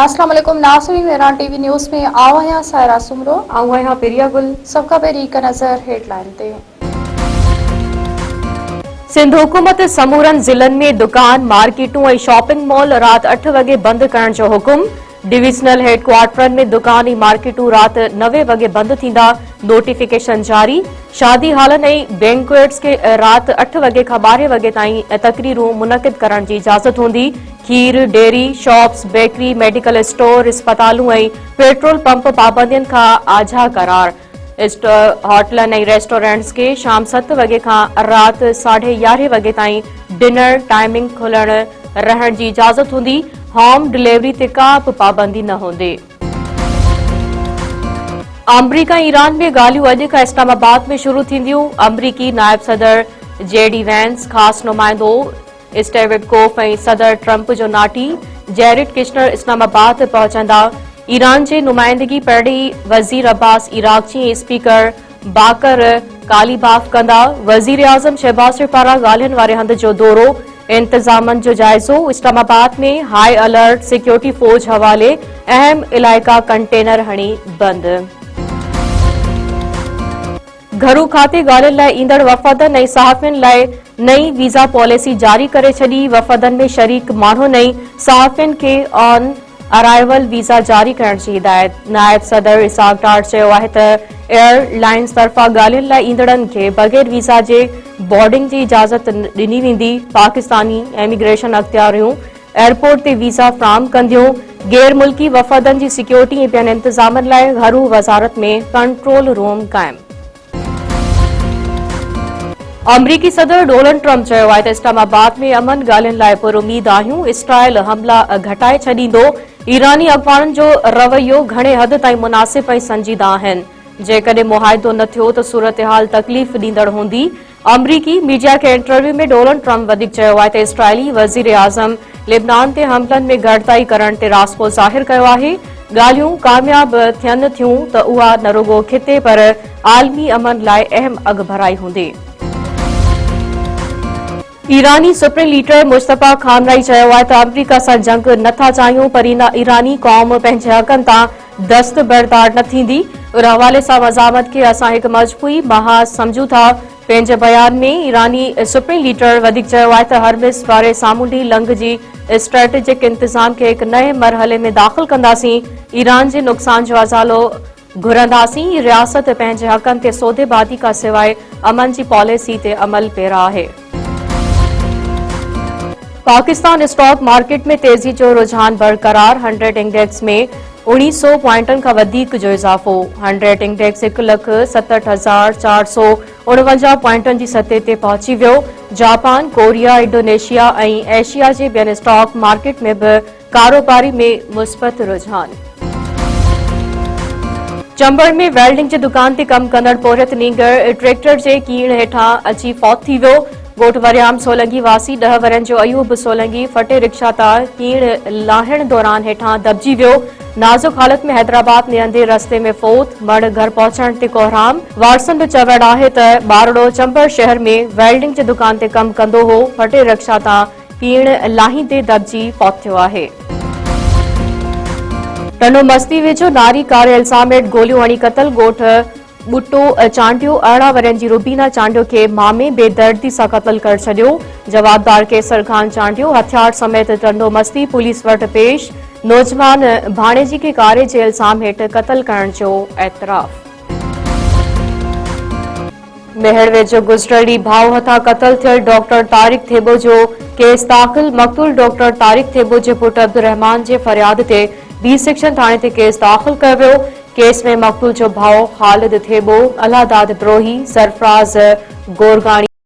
अस्सलाम वालेकुम नाज़रीन, ईरान टीवी न्यूज़ में आओ आहियां सायरा सुमरो। आऊं आहियां पिरिया गुल। सबका पहिरीं हिक नज़र हेडलाइन ते। सिंध हुकूमत समूरनि ज़िलनि में दुकान, मार्केटूं ऐं शॉपिंग मॉल राति 8 वॻे बंदि करण जो हुकुम। डिविजनल हेडक्वार्टरनि में दुकान ऐं मार्केटूं राति 9 वॻे बंदि थींदा, नोटिफिकेशन जारी। शादी हॉलनि ऐं बैंक्वेट्स खे राति 8 वॻे खां 12 वॻे ताईं तकरीरूं मुनक़िद करण जी इजाज़त हूंदी। खीर, dairy, shops, bakery, medical store, अस्पतालूं ऐं पेट्रोल पंप पाबंदियुनि खां आझा करार। होटलनि ऐं रेस्टोरेंट्स खे शाम 7 वॻे खां राति 11:30 वॻे ताईं डिनर टाइमिंग खुलण रहण जी इजाज़त हूंदी। होम डिलीवरी ते का बि पाबंदी न हूंदी। अमरीका ऐं ईरान में ॻाल्हियूं अॼु खां इस्लामाबाद में शुरू थींदियूं। अमरीकी नायब सदर JD वैंस, ख़ासि नुमाइंदो स्टीव विटकोफ ऐं सदर ट्रंप जो नाटी जेरेड किशनर इस्लामाबाद पहुचंदा। ईरान जे नुमाइंदगी पहिरीं वज़ीर अब्बास इराक़ची स्पीकर बाकर कालीबाफ कंदा। वज़ीर आज़म शहबाज शरीफ पारां ॻाल्हियुनि वारे हंध जो दौरो, इंतज़ामनि जो जाइज़ो। इस्लामाबाद में हाई अलर्ट, सिक्योरिटी फ़ौज हवाले, अहम इलाइक़ा कंटेनर हणी बंदि। घरू खाते ॻाल्हियुनि लाइ ईंदड़ वफ़दनि ऐं सहाफ़ियुनि लाइ नई वीज़ा पॉलिसी जारी करे छॾी। वफ़दनि में शरीक माण्हुनि ऐं सहाफ़ियुनि खे ऑन अराइवल वीज़ा जारी करण जी हिदायत। नायब सदर इसाक डार चयो आहे त एयरलाइंस तरफ़ां ॻाल्हियुनि लाइ ईंदड़नि खे बग़ैर वीज़ा जे बोर्डिंग जी इजाज़त ॾिनी वेंदी। पाकिस्तानी इमिग्रेशन अख़्तियारियूं एयरपोर्ट ते वीज़ा फ़राहम कंदियूं। गैर मुल्की वफ़दनि जी सिक्योरिटी ऐं ॿियनि इंतज़ामनि लाइ घरू वज़ारत में कंट्रोल रूम क़ाइमु। अमरीकी सदर डोनाल्ड ट्रंप चयो आहे त इस्लामाबाद में अमन ॻाल्हियुनि लाइ पुरुमीद आहियूं। इसराइल हमला घटाए छॾींदो। ईरानी अॻवाननि जो रवैयो घणे हद ताईं मुनासिब ऐं संजीदा आहिनि। जेकॾहिं मुआहिदो न थियो त सूरतहाल तकलीफ़ ॾींदड़ हूंदी। अमरीकी मीडिया खे इंटरव्यू में डोनाल्ड ट्रंप वधीक चयो आहे त इसराइली वज़ीर आज़म लिबनान ते हमलनि में घटिताई करण ते राज़िपो ज़ाहिर कयो आहे। ॻाल्हियूं कामयाब थियनि थियूं त उहा न रुगो खिते पर आलमी अमन लाइ अहम अॻभराई हूंदी। ईरानी सुप्रीम लीडर मुस्तफ़ा खामनाई चयो आहे त अमरीका सां जंग नथा चाहियूं, पर ईरानी क़ौम पंहिंजे हक़नि तां दस्तबरदार न थींदी। उन हवाले सां मज़ामत खे असां हिकु मजबूई महाज़ समझूं था। पंहिंजे बयान में ईरानी सुप्रीम लीडर वधीक चयो आहे त हरमिज़ वारे सामूंडी लंघ जी स्ट्रेटेजिक इंतज़ाम खे हिकु नए मरहले में दाख़िल कंदासीं। ईरान जे नुक़सान जो अज़ालो घुरंदासीं। रियासत पंहिंजे हक़नि ते सौदेबाज़ी खां सवाइ अमन जी पॉलिसी ते अमल पैरा आहे। पाकिस्तान स्टॉक मार्केट में तेज़ी जो रुझान बरक़रार। 100 इंडेक्स में 1900 पॉइंटनि खां वधीक जो इज़ाफ़ो। 100 इंडेक्स 1,67,449 पॉइंटनि जी सतह ते पहुची वियो। जापान, कोरिया, इंडोनेशिया ऐं एशिया जे ॿियनि स्टॉक मार्केट में बि कारोबारी में मुस्बत रुझान। चंबड़ में वेल्डिंग जी दुकान ते कमु कंदड़ पोरियत नींगर ट्रैक्टर जे कीड़ हेठां अची फौत थी वियो। ॻोठ वरियाम सोलंगी वासी 10 वरनि जो अयूब सोलंगी फटे रिक्शा तां कीड़ लाहिण दौरान हेठां दॿिजी वियो। नाज़ुक हालत में हैदराबाद में अंधे रस्ते में फौत, मड़ घर पहुचण ते कोहराम। वारसन जो चवण आहे त ॿारड़ो चंबड़ शहर में वेल्डिंग जी दुकान ते कमु कंदो हो। फटे रिक्शा तां कीड़ लाहींदे दॿिजी फौत थियो आहे। टंडो मस्ती वेझो नारी कार इल्ज़ाम हेठि गोलियूं हणी क़तल। ॻोठ बुटो चांडियो 18 वरनि जी रुबीना चांडियो खे मामे बेदर्दी सां क़तल करे छॾियो। जवाबदार केसर खान चांडियो हथियार समेत टंडो मस्ती पुलिस वटि पेश। नौजवान भाणेजी खे कारे जे इल्ज़ाम हेठि क़तल करण जो एतराफ़। मेहर वेझो गुज़िरियल ॾींहुं भाउ हथां क़तल थियल डॉक्टर तारिक थेबो जो केस दाख़िल। मक़तूल डॉक्टर तारिक थेबो जे पुटु अब्दुर्रहमान जे फरियाद ते बी सेक्शन थाणे ते केस दाख़िल कयो वियो। केस में मक़तूल जो भाउ ख़ालिद थेबो, अलादाद ब्रोही, सरफराज़ गोरगाणी